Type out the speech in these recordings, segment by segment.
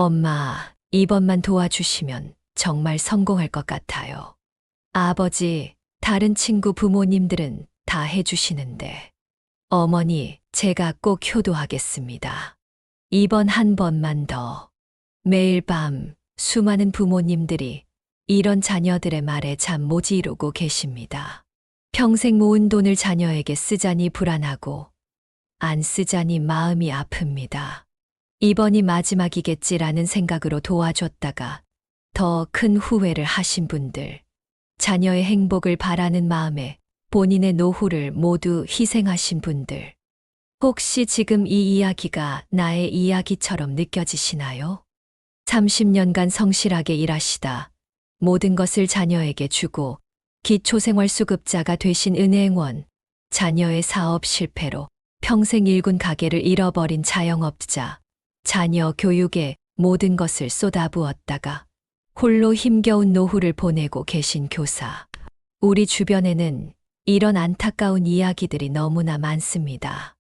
엄마, 이번만 도와주시면 정말 성공할 것 같아요. 아버지, 다른 친구 부모님들은 다 해주시는데. 어머니, 제가 꼭 효도하겠습니다. 이번 한 번만 더. 매일 밤 수많은 부모님들이 이런 자녀들의 말에 잠 못 이루고 계십니다. 평생 모은 돈을 자녀에게 쓰자니 불안하고 안 쓰자니 마음이 아픕니다. 이번이 마지막이겠지라는 생각으로 도와줬다가 더 큰 후회를 하신 분들, 자녀의 행복을 바라는 마음에 본인의 노후를 모두 희생하신 분들, 혹시 지금 이 이야기가 나의 이야기처럼 느껴지시나요? 30년간 성실하게 일하시다 모든 것을 자녀에게 주고 기초생활수급자가 되신 은행원, 자녀의 사업 실패로 평생 일군 가게를 잃어버린 자영업자, 자녀 교육에 모든 것을 쏟아부었다가 홀로 힘겨운 노후를 보내고 계신 교사. 우리 주변에는 이런 안타까운 이야기들이 너무나 많습니다.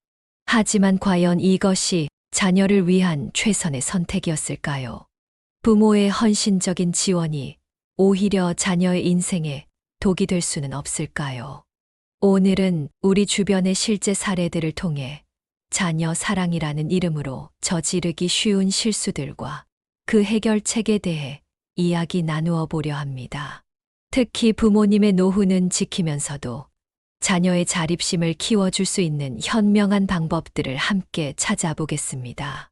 하지만 과연 이것이 자녀를 위한 최선의 선택이었을까요? 부모의 헌신적인 지원이 오히려 자녀의 인생에 독이 될 수는 없을까요? 오늘은 우리 주변의 실제 사례들을 통해 자녀 사랑이라는 이름으로 저지르기 쉬운 실수들과 그 해결책에 대해 이야기 나누어 보려 합니다. 특히 부모님의 노후는 지키면서도 자녀의 자립심을 키워줄 수 있는 현명한 방법들을 함께 찾아보겠습니다.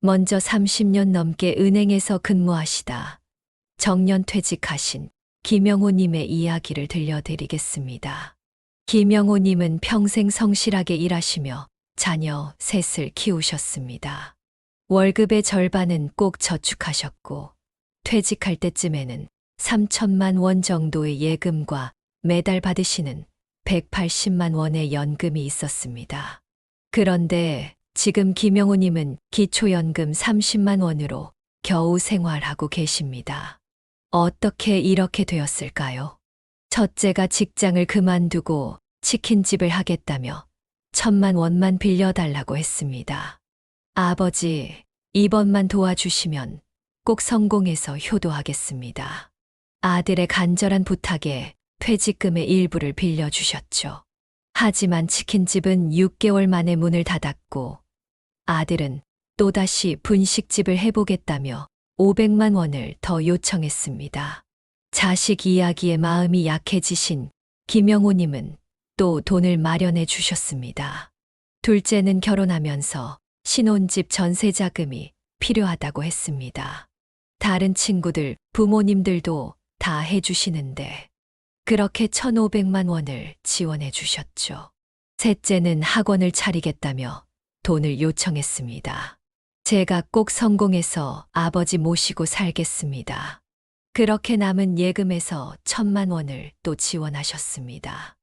먼저 30년 넘게 은행에서 근무하시다 정년 퇴직하신 김영호님의 이야기를 들려드리겠습니다. 김영호님은 평생 성실하게 일하시며 자녀 셋을 키우셨습니다. 월급의 절반은 꼭 저축하셨고 퇴직할 때쯤에는 3천만 원 정도의 예금과 매달 받으시는 180만 원의 연금이 있었습니다. 그런데 지금 김영호님은 기초연금 30만 원으로 겨우 생활하고 계십니다. 어떻게 이렇게 되었을까요? 첫째가 직장을 그만두고 치킨집을 하겠다며 1,000만 원만 빌려달라고 했습니다. 아버지, 이번만 도와주시면 꼭 성공해서 효도하겠습니다. 아들의 간절한 부탁에 퇴직금의 일부를 빌려주셨죠. 하지만 치킨집은 6개월 만에 문을 닫았고 아들은 또다시 분식집을 해보겠다며 500만 원을 더 요청했습니다. 자식 이야기에 마음이 약해지신 김영호님은 또 돈을 마련해 주셨습니다. 둘째는 결혼하면서 신혼집 전세 자금이 필요하다고 했습니다. 다른 친구들, 부모님들도 다 해주시는데 그렇게 1,500만 원을 지원해 주셨죠. 셋째는 학원을 차리겠다며 돈을 요청했습니다. 제가 꼭 성공해서 아버지 모시고 살겠습니다. 그렇게 남은 예금에서 1,000만 원을 또 지원하셨습니다.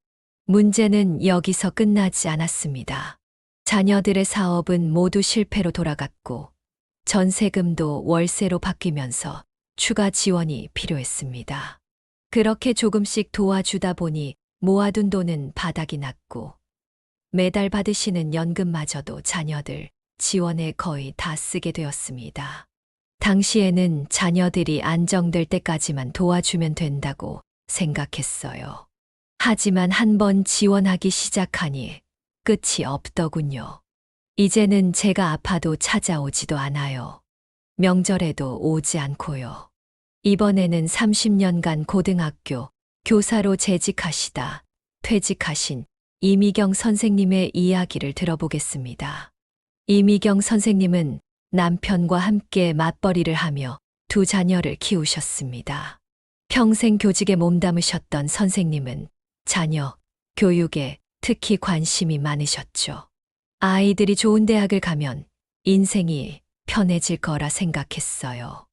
문제는 여기서 끝나지 않았습니다. 자녀들의 사업은 모두 실패로 돌아갔고 전세금도 월세로 바뀌면서 추가 지원이 필요했습니다. 그렇게 조금씩 도와주다 보니 모아둔 돈은 바닥이 났고 매달 받으시는 연금마저도 자녀들 지원에 거의 다 쓰게 되었습니다. 당시에는 자녀들이 안정될 때까지만 도와주면 된다고 생각했어요. 하지만 한번 지원하기 시작하니 끝이 없더군요. 이제는 제가 아파도 찾아오지도 않아요. 명절에도 오지 않고요. 이번에는 30년간 고등학교 교사로 재직하시다 퇴직하신 이미경 선생님의 이야기를 들어보겠습니다. 이미경 선생님은 남편과 함께 맞벌이를 하며 두 자녀를 키우셨습니다. 평생 교직에 몸담으셨던 선생님은 자녀 교육에 특히 관심이 많으셨죠. 아이들이 좋은 대학을 가면 인생이 편해질 거라 생각했어요.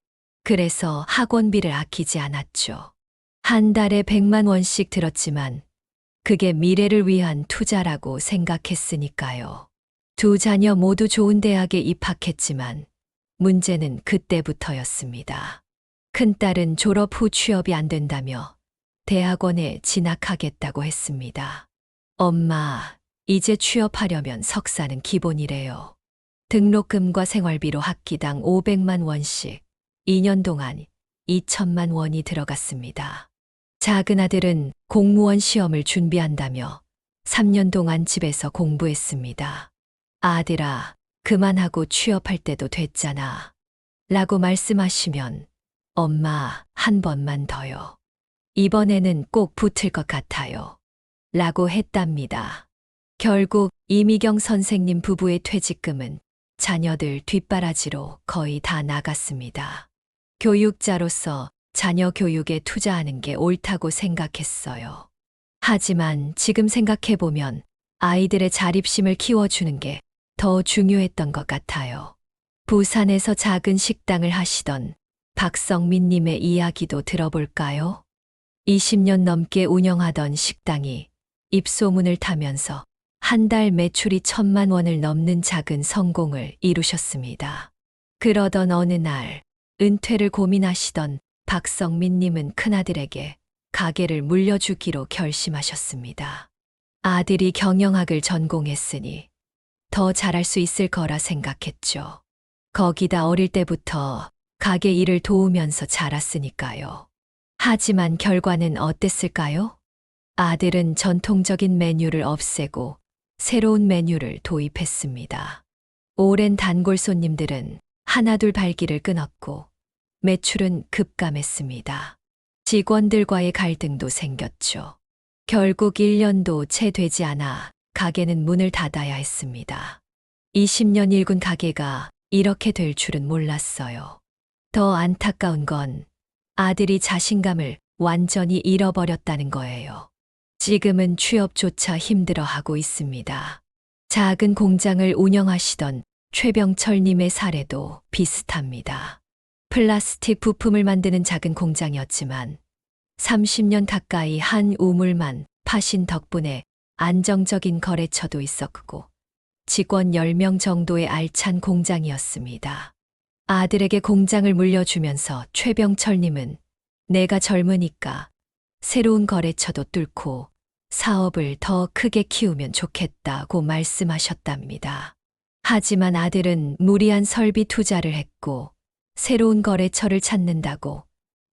그래서 학원비를 아끼지 않았죠. 한 달에 100만 원씩 들었지만 그게 미래를 위한 투자라고 생각했으니까요. 두 자녀 모두 좋은 대학에 입학했지만 문제는 그때부터였습니다. 큰딸은 졸업 후 취업이 안 된다며 대학원에 진학하겠다고 했습니다. 엄마, 이제 취업하려면 석사는 기본이래요. 등록금과 생활비로 학기당 500만 원씩 2년 동안 2천만 원이 들어갔습니다. 작은 아들은 공무원 시험을 준비한다며 3년 동안 집에서 공부했습니다. 아들아, 그만하고 취업할 때도 됐잖아. 라고 말씀하시면 엄마, 한 번만 더요. 이번에는 꼭 붙을 것 같아요. 라고 했답니다. 결국 이미경 선생님 부부의 퇴직금은 자녀들 뒷바라지로 거의 다 나갔습니다. 교육자로서 자녀 교육에 투자하는 게 옳다고 생각했어요. 하지만 지금 생각해보면 아이들의 자립심을 키워주는 게 더 중요했던 것 같아요. 부산에서 작은 식당을 하시던 박성민님의 이야기도 들어볼까요? 20년 넘게 운영하던 식당이 입소문을 타면서 한 달 매출이 1,000만 원을 넘는 작은 성공을 이루셨습니다. 그러던 어느 날 은퇴를 고민하시던 박성민님은 큰아들에게 가게를 물려주기로 결심하셨습니다. 아들이 경영학을 전공했으니 더 잘할 수 있을 거라 생각했죠. 거기다 어릴 때부터 가게 일을 도우면서 자랐으니까요. 하지만 결과는 어땠을까요? 아들은 전통적인 메뉴를 없애고 새로운 메뉴를 도입했습니다. 오랜 단골 손님들은 하나둘 발길을 끊었고 매출은 급감했습니다. 직원들과의 갈등도 생겼죠. 결국 1년도 채 되지 않아 가게는 문을 닫아야 했습니다. 20년 일군 가게가 이렇게 될 줄은 몰랐어요. 더 안타까운 건 아들이 자신감을 완전히 잃어버렸다는 거예요. 지금은 취업조차 힘들어하고 있습니다. 작은 공장을 운영하시던 최병철님의 사례도 비슷합니다. 플라스틱 부품을 만드는 작은 공장이었지만 30년 가까이 한 우물만 파신 덕분에 안정적인 거래처도 있었고 직원 10명 정도의 알찬 공장이었습니다. 아들에게 공장을 물려주면서 최병철님은 내가 젊으니까 새로운 거래처도 뚫고 사업을 더 크게 키우면 좋겠다고 말씀하셨답니다. 하지만 아들은 무리한 설비 투자를 했고 새로운 거래처를 찾는다고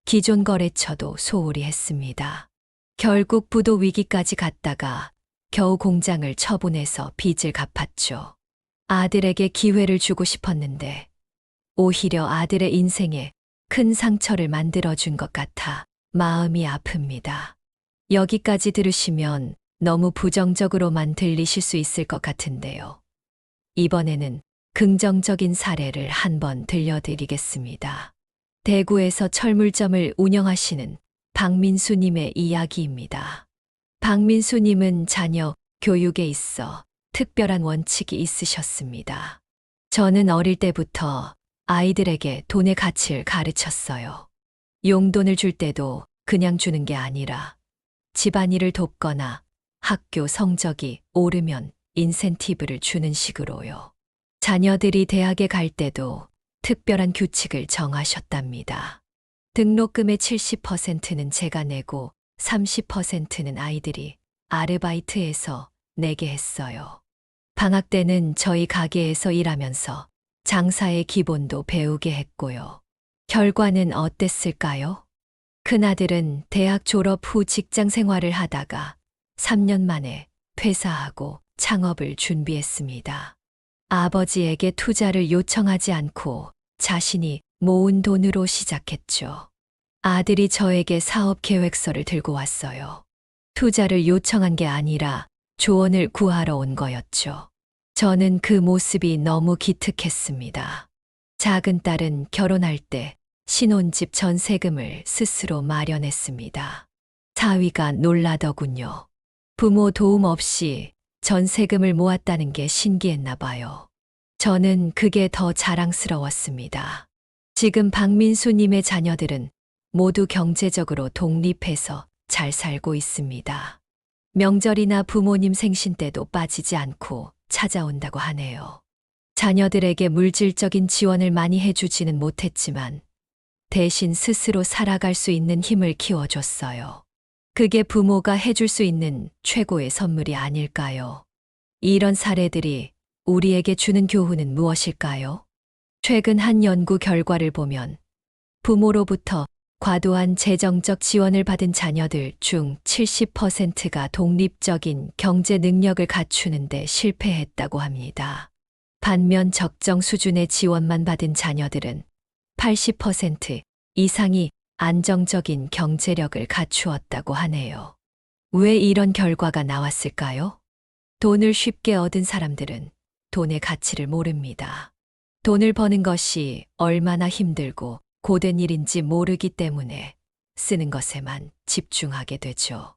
기존 거래처도 소홀히 했습니다. 결국 부도 위기까지 갔다가 겨우 공장을 처분해서 빚을 갚았죠. 아들에게 기회를 주고 싶었는데 오히려 아들의 인생에 큰 상처를 만들어준 것 같아 마음이 아픕니다. 여기까지 들으시면 너무 부정적으로만 들리실 수 있을 것 같은데요. 이번에는 긍정적인 사례를 한번 들려드리겠습니다. 대구에서 철물점을 운영하시는 박민수님의 이야기입니다. 박민수님은 자녀 교육에 있어 특별한 원칙이 있으셨습니다. 저는 어릴 때부터 아이들에게 돈의 가치를 가르쳤어요. 용돈을 줄 때도 그냥 주는 게 아니라 집안일을 돕거나 학교 성적이 오르면 인센티브를 주는 식으로요. 자녀들이 대학에 갈 때도 특별한 규칙을 정하셨답니다. 등록금의 70%는 제가 내고 30%는 아이들이 아르바이트해서 내게 했어요. 방학 때는 저희 가게에서 일하면서 장사의 기본도 배우게 했고요. 결과는 어땠을까요? 큰아들은 대학 졸업 후 직장 생활을 하다가 3년 만에 퇴사하고 창업을 준비했습니다. 아버지에게 투자를 요청하지 않고 자신이 모은 돈으로 시작했죠. 아들이 저에게 사업 계획서를 들고 왔어요. 투자를 요청한 게 아니라 조언을 구하러 온 거였죠. 저는 그 모습이 너무 기특했습니다. 작은 딸은 결혼할 때 신혼집 전세금을 스스로 마련했습니다. 사위가 놀라더군요. 부모 도움 없이 전세금을 모았다는 게 신기했나 봐요. 저는 그게 더 자랑스러웠습니다. 지금 박민수님의 자녀들은 모두 경제적으로 독립해서 잘 살고 있습니다. 명절이나 부모님 생신 때도 빠지지 않고 찾아온다고 하네요. 자녀들에게 물질적인 지원을 많이 해주지는 못했지만 대신 스스로 살아갈 수 있는 힘을 키워줬어요. 그게 부모가 해줄 수 있는 최고의 선물이 아닐까요? 이런 사례들이 우리에게 주는 교훈은 무엇일까요? 최근 한 연구 결과를 보면 부모로부터 과도한 재정적 지원을 받은 자녀들 중 70%가 독립적인 경제 능력을 갖추는데 실패했다고 합니다. 반면 적정 수준의 지원만 받은 자녀들은 80% 이상이 안정적인 경제력을 갖추었다고 하네요. 왜 이런 결과가 나왔을까요? 돈을 쉽게 얻은 사람들은 돈의 가치를 모릅니다. 돈을 버는 것이 얼마나 힘들고 고된 일인지 모르기 때문에 쓰는 것에만 집중하게 되죠.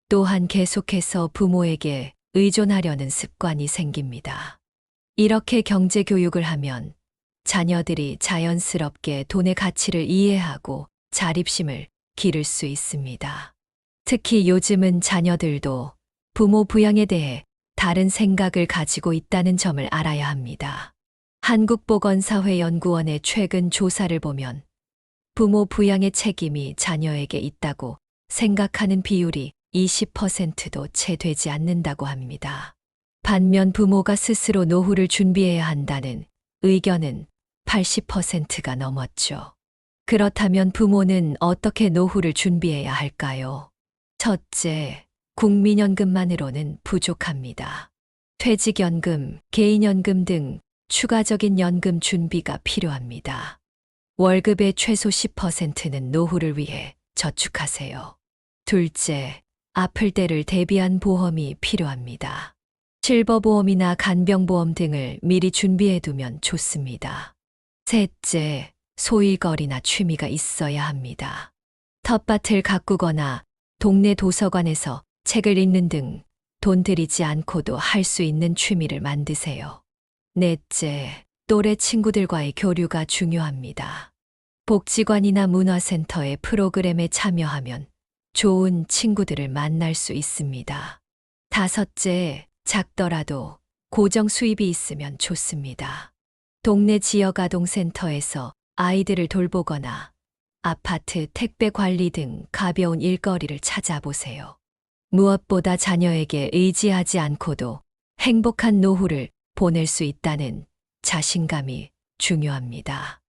또한 계속해서 부모에게 의존하려는 습관이 생깁니다. 이렇게 경제 교육을 하면 자녀들이 자연스럽게 돈의 가치를 이해하고 자립심을 기를 수 있습니다. 특히 요즘은 자녀들도 부모 부양에 대해 다른 생각을 가지고 있다는 점을 알아야 합니다. 한국보건사회연구원의 최근 조사를 보면 부모 부양의 책임이 자녀에게 있다고 생각하는 비율이 20%도 채 되지 않는다고 합니다. 반면 부모가 스스로 노후를 준비해야 한다는 의견은 80%가 넘었죠. 그렇다면 부모는 어떻게 노후를 준비해야 할까요? 첫째, 국민연금만으로는 부족합니다. 퇴직연금, 개인연금 등 추가적인 연금 준비가 필요합니다. 월급의 최소 10%는 노후를 위해 저축하세요. 둘째, 아플 때를 대비한 보험이 필요합니다. 실버보험이나 간병보험 등을 미리 준비해두면 좋습니다. 셋째, 소일거리나 취미가 있어야 합니다. 텃밭을 가꾸거나 동네 도서관에서 책을 읽는 등 돈 들이지 않고도 할 수 있는 취미를 만드세요. 넷째, 또래 친구들과의 교류가 중요합니다. 복지관이나 문화센터의 프로그램에 참여하면 좋은 친구들을 만날 수 있습니다. 다섯째, 작더라도 고정 수입이 있으면 좋습니다. 동네 지역아동센터에서 아이들을 돌보거나 아파트 택배 관리 등 가벼운 일거리를 찾아보세요. 무엇보다 자녀에게 의지하지 않고도 행복한 노후를 보낼 수 있다는 자신감이 중요합니다.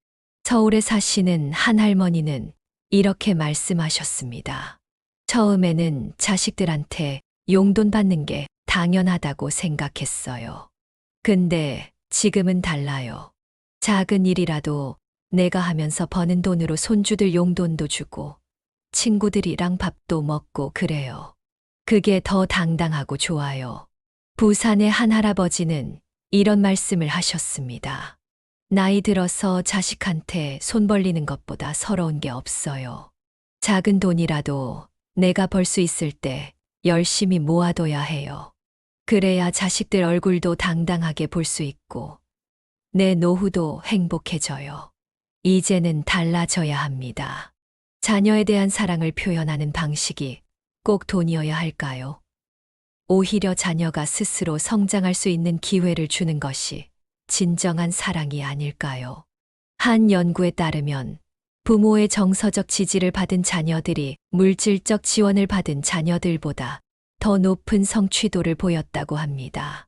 서울에 사시는 한 할머니는 이렇게 말씀하셨습니다. 처음에는 자식들한테 용돈 받는 게 당연하다고 생각했어요. 근데 지금은 달라요. 작은 일이라도 내가 하면서 버는 돈으로 손주들 용돈도 주고 친구들이랑 밥도 먹고 그래요. 그게 더 당당하고 좋아요. 부산의 한 할아버지는 이런 말씀을 하셨습니다. 나이 들어서 자식한테 손 벌리는 것보다 서러운 게 없어요. 작은 돈이라도 내가 벌 수 있을 때 열심히 모아둬야 해요. 그래야 자식들 얼굴도 당당하게 볼 수 있고 내 노후도 행복해져요. 이제는 달라져야 합니다. 자녀에 대한 사랑을 표현하는 방식이 꼭 돈이어야 할까요? 오히려 자녀가 스스로 성장할 수 있는 기회를 주는 것이 진정한 사랑이 아닐까요? 한 연구에 따르면 부모의 정서적 지지를 받은 자녀들이 물질적 지원을 받은 자녀들보다 더 높은 성취도를 보였다고 합니다.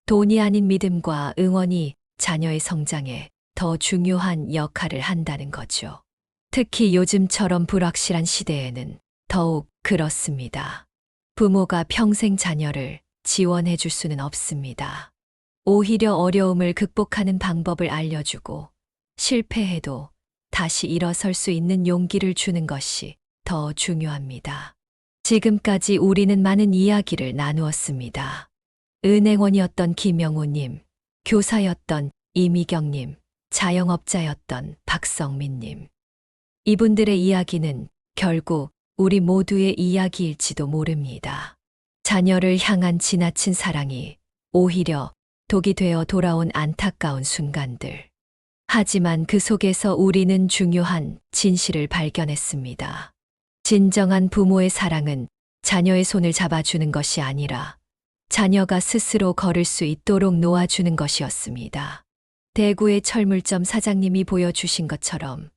돈이 아닌 믿음과 응원이 자녀의 성장에 더 중요한 역할을 한다는 거죠. 특히 요즘처럼 불확실한 시대에는 더욱 그렇습니다. 부모가 평생 자녀를 지원해 줄 수는 없습니다. 오히려 어려움을 극복하는 방법을 알려주고 실패해도 다시 일어설 수 있는 용기를 주는 것이 더 중요합니다. 지금까지 우리는 많은 이야기를 나누었습니다. 은행원이었던 김영우님, 교사였던 이미경님, 자영업자였던 박성민님. 이분들의 이야기는 결국 우리 모두의 이야기일지도 모릅니다. 자녀를 향한 지나친 사랑이 오히려 독이 되어 돌아온 안타까운 순간들. 하지만 그 속에서 우리는 중요한 진실을 발견했습니다. 진정한 부모의 사랑은 자녀의 손을 잡아주는 것이 아니라 자녀가 스스로 걸을 수 있도록 놓아주는 것이었습니다. 대구의 철물점 사장님이 보여주신 것처럼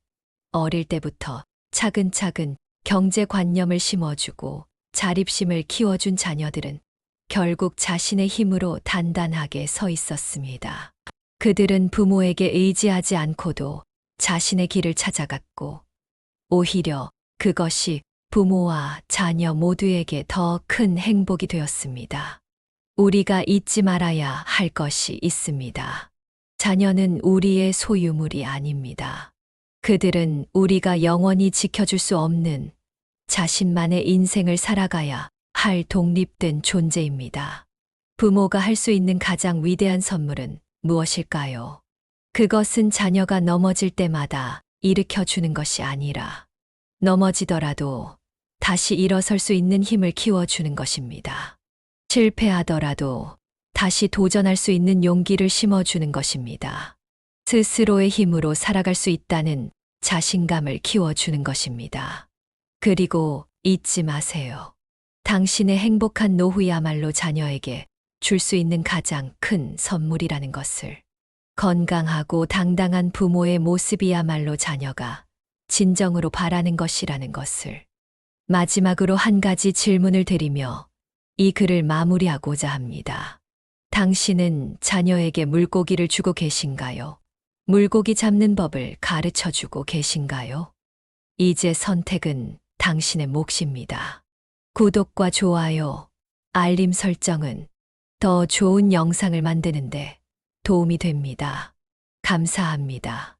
어릴 때부터 차근차근 경제관념을 심어주고 자립심을 키워준 자녀들은 결국 자신의 힘으로 단단하게 서 있었습니다. 그들은 부모에게 의지하지 않고도 자신의 길을 찾아갔고, 오히려 그것이 부모와 자녀 모두에게 더 큰 행복이 되었습니다. 우리가 잊지 말아야 할 것이 있습니다. 자녀는 우리의 소유물이 아닙니다. 그들은 우리가 영원히 지켜줄 수 없는 자신만의 인생을 살아가야 할 독립된 존재입니다. 부모가 할 수 있는 가장 위대한 선물은 무엇일까요? 그것은 자녀가 넘어질 때마다 일으켜 주는 것이 아니라 넘어지더라도 다시 일어설 수 있는 힘을 키워주는 것입니다. 실패하더라도 다시 도전할 수 있는 용기를 심어주는 것입니다. 스스로의 힘으로 살아갈 수 있다는 자신감을 키워주는 것입니다. 그리고 잊지 마세요. 당신의 행복한 노후야말로 자녀에게 줄 수 있는 가장 큰 선물이라는 것을. 건강하고 당당한 부모의 모습이야말로 자녀가 진정으로 바라는 것이라는 것을. 마지막으로 한 가지 질문을 드리며 이 글을 마무리하고자 합니다. 당신은 자녀에게 물고기를 주고 계신가요? 물고기 잡는 법을 가르쳐 주고 계신가요? 이제 선택은 당신의 몫입니다. 구독과 좋아요, 알림 설정은 더 좋은 영상을 만드는데 도움이 됩니다. 감사합니다.